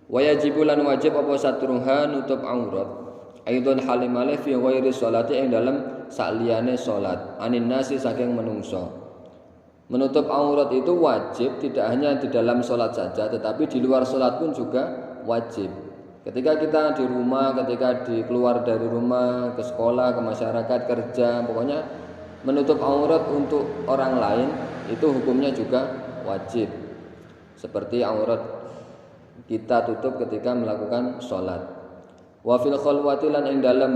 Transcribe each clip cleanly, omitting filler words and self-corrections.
Wa yajibu lan wajib apa satruha nutup aurat. Aidon halimale fi ghairi sholati ing dalam sakliyane salat. Anin nasi saking menungso. Menutup aurat itu wajib tidak hanya di dalam salat saja, tetapi di luar salat pun juga wajib. Ketika kita di rumah, ketika keluar dari rumah, ke sekolah, ke masyarakat, kerja, pokoknya menutup aurat untuk orang lain itu hukumnya juga wajib. Seperti aurat kita tutup ketika melakukan sholat. Wa fil khalwati lan ing dalam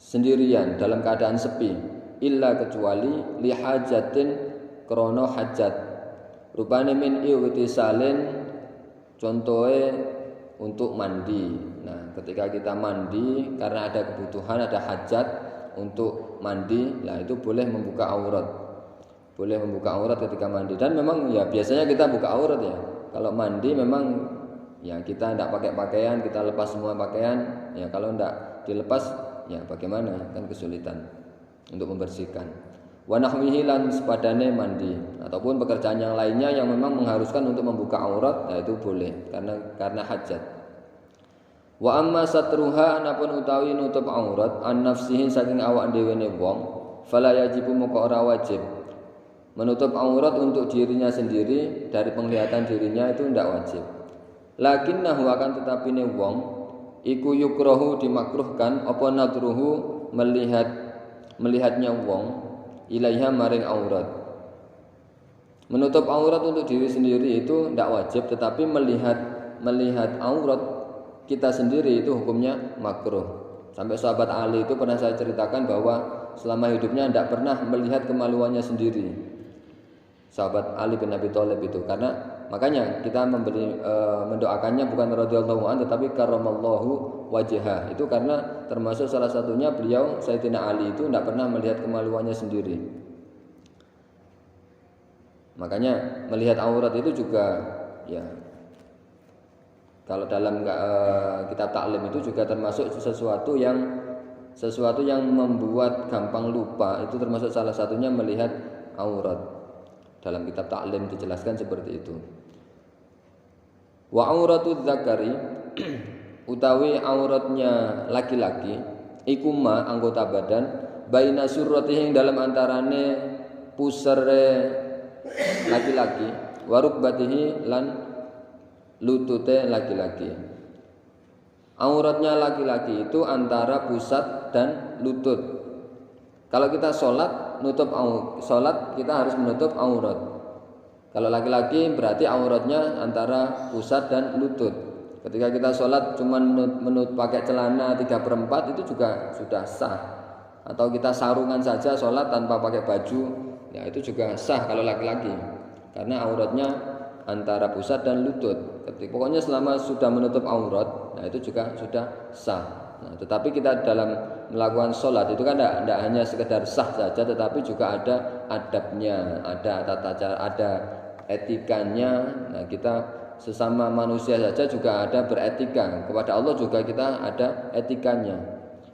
sendirian, dalam keadaan sepi, illa kecuali li hajatin krana hajat. Rupane min iwtisalin, contohnya untuk mandi. Nah, ketika kita mandi karena ada kebutuhan, ada hajat untuk mandi, nah itu boleh membuka aurat. Boleh membuka aurat ketika mandi. Dan memang ya biasanya kita buka aurat ya. Kalau mandi memang ya kita tidak pakai pakaian, kita lepas semua pakaian. Ya kalau tidak dilepas ya bagaimana, kan kesulitan untuk membersihkan. Wa nahwihi lan sepadane mandi ataupun pekerjaan yang lainnya yang memang mengharuskan untuk membuka aurat, ya itu boleh karena hajat. Wa amma satruha anapun utawi nutup aurat an nafsihi saking awak dhewe ne wong, fala yajibu moko ora wajib. Menutup aurat untuk dirinya sendiri dari penglihatan dirinya itu tidak wajib. Lakinnahu akan tetapine wong iku yukrahu dimakruhkan apa nadruhu melihatnya wong ilaiha maring aurat. Menutup aurat untuk diri sendiri itu tidak wajib, tetapi melihat aurat kita sendiri itu hukumnya makruh. Sampai sahabat Ali itu pernah saya ceritakan bahwa selama hidupnya tidak pernah melihat kemaluannya sendiri. Sahabat Ali bin Abi Thalib itu, karena makanya kita mendoakannya bukan radhiyallahu anhu tetapi karramallahu wajhah. Itu karena termasuk salah satunya beliau Sayyidina Ali itu tidak pernah melihat kemaluannya sendiri. Makanya melihat aurat itu juga ya kalau dalam kitab taklim itu juga termasuk sesuatu yang membuat gampang lupa. Itu termasuk salah satunya melihat aurat. Dalam kitab taklim dijelaskan seperti itu. Wa auratul zakari utawi auratnya laki-laki iku ma anggota badan baina surratihi dalam antarane pusare laki-laki warukbatihi lan lutute laki-laki. Auratnya laki-laki itu antara pusat dan lutut. Kalau kita sholat kita harus menutup aurat. Kalau laki-laki berarti auratnya antara pusat dan lutut. Ketika kita sholat cuma pakai celana 3/4 itu juga sudah sah. Atau kita sarungan saja sholat tanpa pakai baju, ya itu juga sah kalau laki-laki. Karena auratnya antara pusat dan lutut. Pokoknya selama sudah menutup aurat, nah itu juga sudah sah. Nah, tetapi kita dalam melakukan sholat itu kan tidak hanya sekedar sah saja, tetapi juga ada adabnya, ada tata cara, ada etikanya. Nah, kita sesama manusia saja juga ada beretika. Kepada Allah juga kita ada etikanya.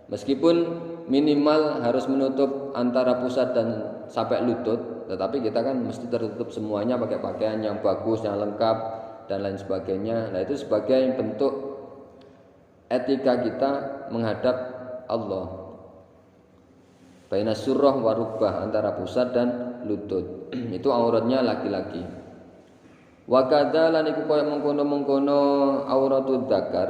Meskipun minimal harus menutup antara pusat dan sampai lutut, tetapi kita kan mesti tertutup semuanya pakai pakaian yang bagus, yang lengkap dan lain sebagainya. Nah, itu sebagai bentuk etika kita menghadap Allah. Baina surrah wa rukbah, antara pusat dan lutut. Itu auratnya laki-laki. Wa kadza lan iku koyo mengkono-mengkono auratud dzakar,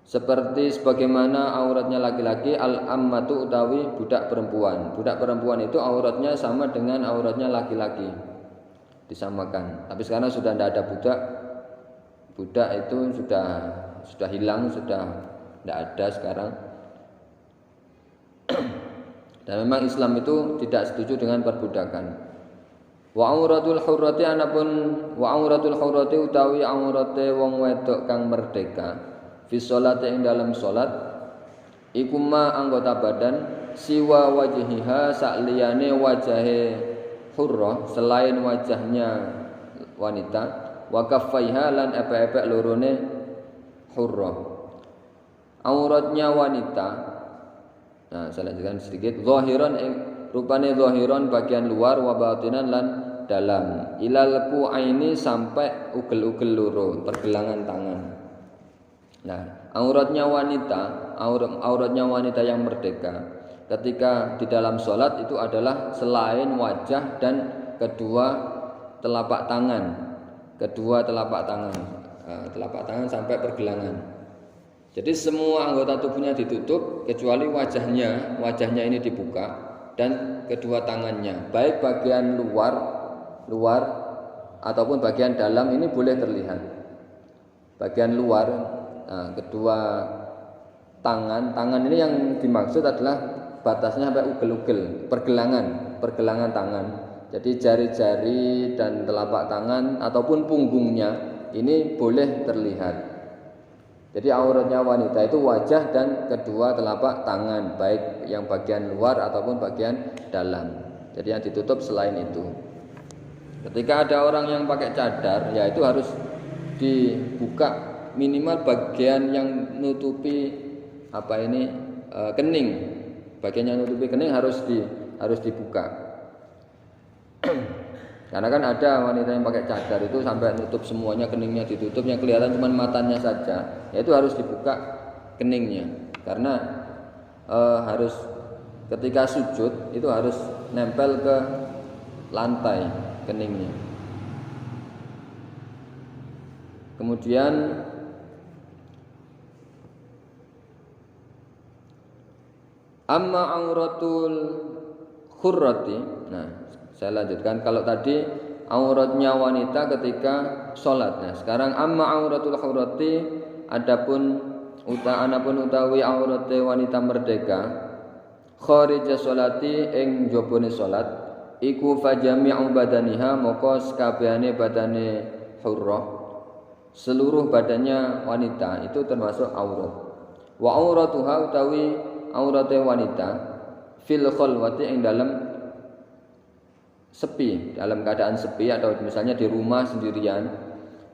seperti sebagaimana auratnya laki-laki al-ammatu utawi budak perempuan. Budak perempuan itu auratnya sama dengan auratnya laki-laki. Disamakan. Tapi sekarang sudah tidak ada budak. Budak itu sudah hilang, sudah tidak ada sekarang. Dan memang Islam itu tidak setuju dengan perbudakan. Wa auratul hurrati anapun wa auratul hurrati utawi aurate wong wedok kang merdeka fi sholati ing dalam salat iku ma anggota badan siwa wajhiha sakliyane wajahe hurrah selain wajahnya wanita wa kaffaiha lan epek-epek lorone hurrah. Auratnya wanita, nah saya lanjutkan sedikit, zahiran rupane zahiran bagian luar wa batinan lan dalam, ilal ku'aini sampai ugel-ugel loro, pergelangan tangan. Nah, auratnya wanita yang merdeka ketika di dalam sholat itu adalah selain wajah dan kedua telapak tangan, telapak tangan sampai pergelangan. Jadi semua anggota tubuhnya ditutup kecuali wajahnya ini dibuka dan kedua tangannya, baik bagian luar ataupun bagian dalam ini boleh terlihat. Bagian luar, kedua tangan ini yang dimaksud adalah batasnya sampai ugel-ugel, pergelangan tangan. Jadi jari-jari dan telapak tangan ataupun punggungnya ini boleh terlihat. Jadi auratnya wanita itu wajah dan kedua telapak tangan, baik yang bagian luar ataupun bagian dalam. Jadi yang ditutup selain itu. Ketika ada orang yang pakai cadar, ya itu harus dibuka minimal bagian yang nutupi kening. Bagian yang nutupi kening harus dibuka. Karena kan ada wanita yang pakai cadar itu sampai nutup semuanya, keningnya ditutup, yang kelihatan cuma matanya saja, ya itu harus dibuka keningnya. Karena harus ketika sujud itu harus nempel ke lantai keningnya. Kemudian amma auratul khurrati. Nah, saya lanjutkan. Kalau tadi auratnya wanita ketika sholat. Nah, sekarang amma auratul khurrati, adapun utawi aurate wanita merdeka kharija sholati ing jabone sholat iku fajami'u badaniha, moko sakabehane badane hurrah, seluruh badannya wanita itu termasuk aurat. Wa auratuha utawi aurate wanita fil khalwati ing dalam sepi, dalam keadaan sepi atau misalnya di rumah sendirian,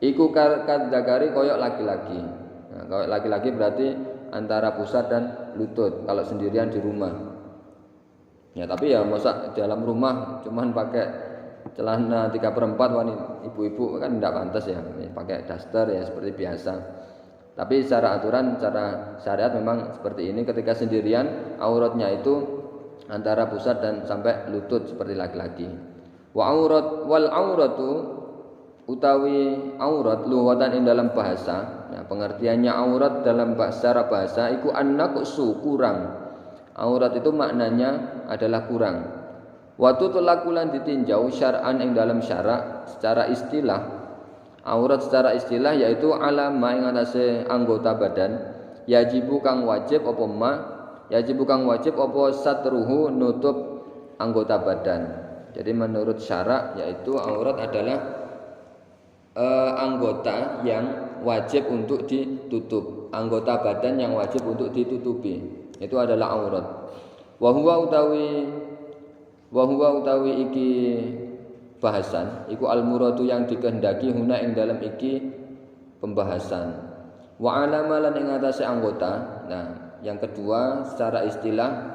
iku kadzakari koyok laki-laki. Nah, koyok laki-laki berarti antara pusat dan lutut kalau sendirian di rumah. Ya tapi ya masa dalam rumah cuman pakai celana 3/4 wanita ibu-ibu kan tidak pantas ya, pakai daster ya seperti biasa. Tapi secara aturan, secara syariat memang seperti ini. Ketika sendirian auratnya itu antara pusat dan sampai lutut seperti laki-laki. Wal auratu utawi aurat lughatan ing dalam bahasa. Nah, pengertiannya aurat dalam secara bahasa iku annaqsu, kurang. Aurat itu maknanya adalah kurang. Wa tutlaqulan ditinjau syar'an ing dalam syarak secara istilah. Aurat secara istilah yaitu alama ing atase anggota badan yajibu kang wajib apa satruhu nutup anggota badan. Jadi menurut syarak yaitu aurat adalah anggota yang wajib untuk ditutup, anggota badan yang wajib untuk ditutupi, itu adalah aurat. Wa huwa utawi iki bahasan iku al-muradu yang dikehendaki huna ing dalam iki pembahasan. Wa alama lan ing atase anggota. Nah, yang kedua secara istilah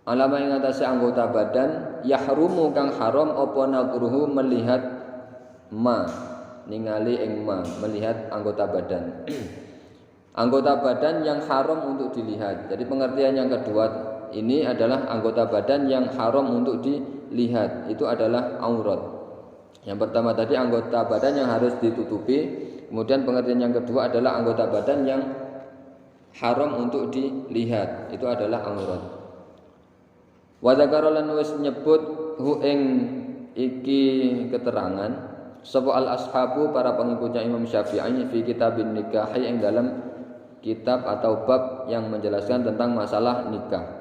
alama ing atase anggota badan yahrumu kang haram apa nadruhu melihat ningali ing melihat anggota badan. Anggota badan yang haram untuk dilihat. Jadi pengertian yang kedua ini adalah anggota badan yang haram untuk dilihat, itu adalah aurat. Yang pertama tadi anggota badan yang harus ditutupi, kemudian pengertian yang kedua adalah anggota badan yang haram untuk dilihat, itu adalah aurat. Wa dzakara lan wis nyebut hu ing iki keterangan sapa al ashabu para pengikutnya Imam Syafi'i fi kitabin nikah yang dalam kitab atau bab yang menjelaskan tentang masalah nikah.